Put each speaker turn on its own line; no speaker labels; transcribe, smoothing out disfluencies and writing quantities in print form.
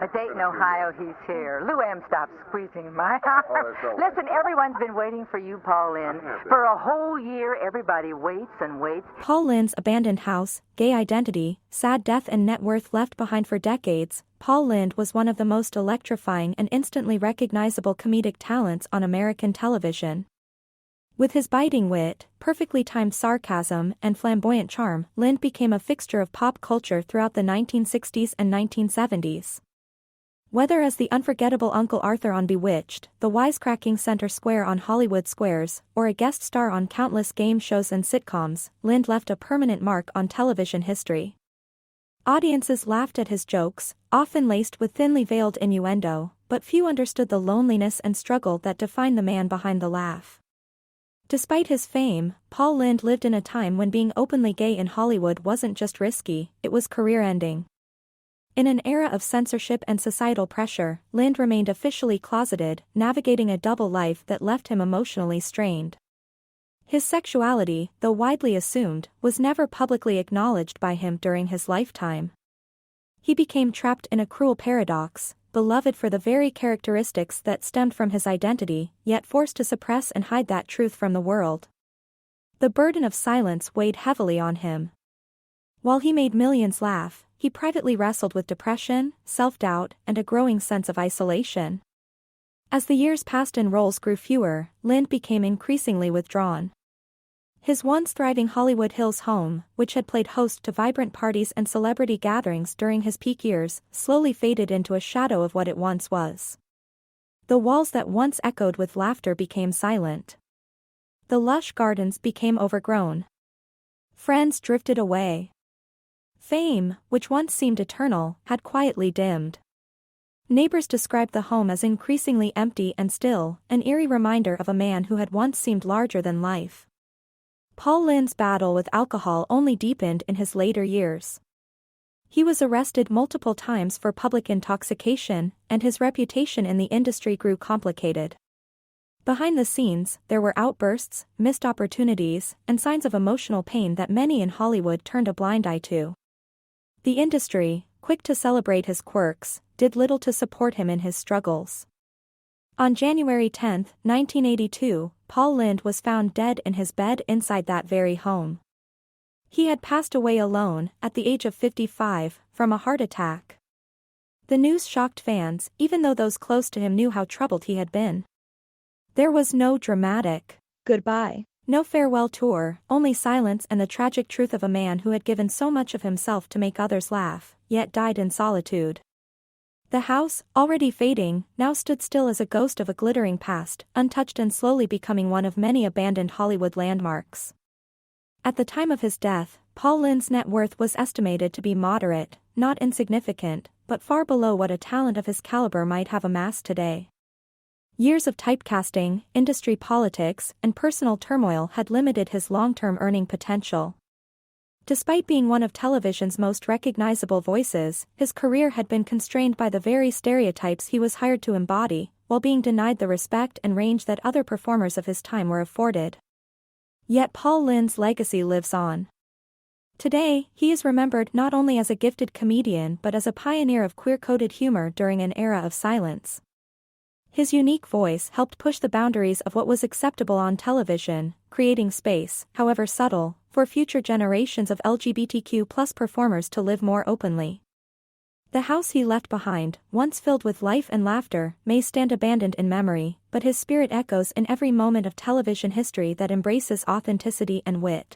A Dayton, Ohio, he's here. Lou M, stop squeezing my arm. Listen, everyone's been waiting for you, Paul Lynde. For a whole year, everybody waits and waits.
Paul Lynde's abandoned house, gay identity, sad death and net worth left behind for decades. Paul Lynde was one of the most electrifying and instantly recognizable comedic talents on American television. With his biting wit, perfectly timed sarcasm, and flamboyant charm, Lynde became a fixture of pop culture throughout the 1960s and 1970s. Whether as the unforgettable Uncle Arthur on Bewitched, the wisecracking center square on Hollywood Squares, or a guest star on countless game shows and sitcoms, Lynde left a permanent mark on television history. Audiences laughed at his jokes, often laced with thinly veiled innuendo, but few understood the loneliness and struggle that defined the man behind the laugh. Despite his fame, Paul Lynde lived in a time when being openly gay in Hollywood wasn't just risky, it was career-ending. In an era of censorship and societal pressure, Lynde remained officially closeted, navigating a double life that left him emotionally strained. His sexuality, though widely assumed, was never publicly acknowledged by him during his lifetime. He became trapped in a cruel paradox, beloved for the very characteristics that stemmed from his identity, yet forced to suppress and hide that truth from the world. The burden of silence weighed heavily on him. While he made millions laugh, he privately wrestled with depression, self-doubt, and a growing sense of isolation. As the years passed and roles grew fewer, Lynde became increasingly withdrawn. His once thriving Hollywood Hills home, which had played host to vibrant parties and celebrity gatherings during his peak years, slowly faded into a shadow of what it once was. The walls that once echoed with laughter became silent. The lush gardens became overgrown. Friends drifted away. Fame, which once seemed eternal, had quietly dimmed. Neighbors described the home as increasingly empty and still, an eerie reminder of a man who had once seemed larger than life. Paul Lynde's battle with alcohol only deepened in his later years. He was arrested multiple times for public intoxication, and his reputation in the industry grew complicated. Behind the scenes, there were outbursts, missed opportunities, and signs of emotional pain that many in Hollywood turned a blind eye to. The industry, quick to celebrate his quirks, did little to support him in his struggles. On January 10, 1982, Paul Lynde was found dead in his bed inside that very home. He had passed away alone, at the age of 55, from a heart attack. The news shocked fans, even though those close to him knew how troubled he had been. There was no dramatic goodbye. No farewell tour, only silence and the tragic truth of a man who had given so much of himself to make others laugh, yet died in solitude. The house, already fading, now stood still as a ghost of a glittering past, untouched and slowly becoming one of many abandoned Hollywood landmarks. At the time of his death, Paul Lynde's net worth was estimated to be moderate, not insignificant, but far below what a talent of his caliber might have amassed today. Years of typecasting, industry politics, and personal turmoil had limited his long-term earning potential. Despite being one of television's most recognizable voices, his career had been constrained by the very stereotypes he was hired to embody, while being denied the respect and range that other performers of his time were afforded. Yet Paul Lynde's legacy lives on. Today, he is remembered not only as a gifted comedian but as a pioneer of queer-coded humor during an era of silence. His unique voice helped push the boundaries of what was acceptable on television, creating space, however subtle, for future generations of LGBTQ+ performers to live more openly. The house he left behind, once filled with life and laughter, may stand abandoned in memory, but his spirit echoes in every moment of television history that embraces authenticity and wit.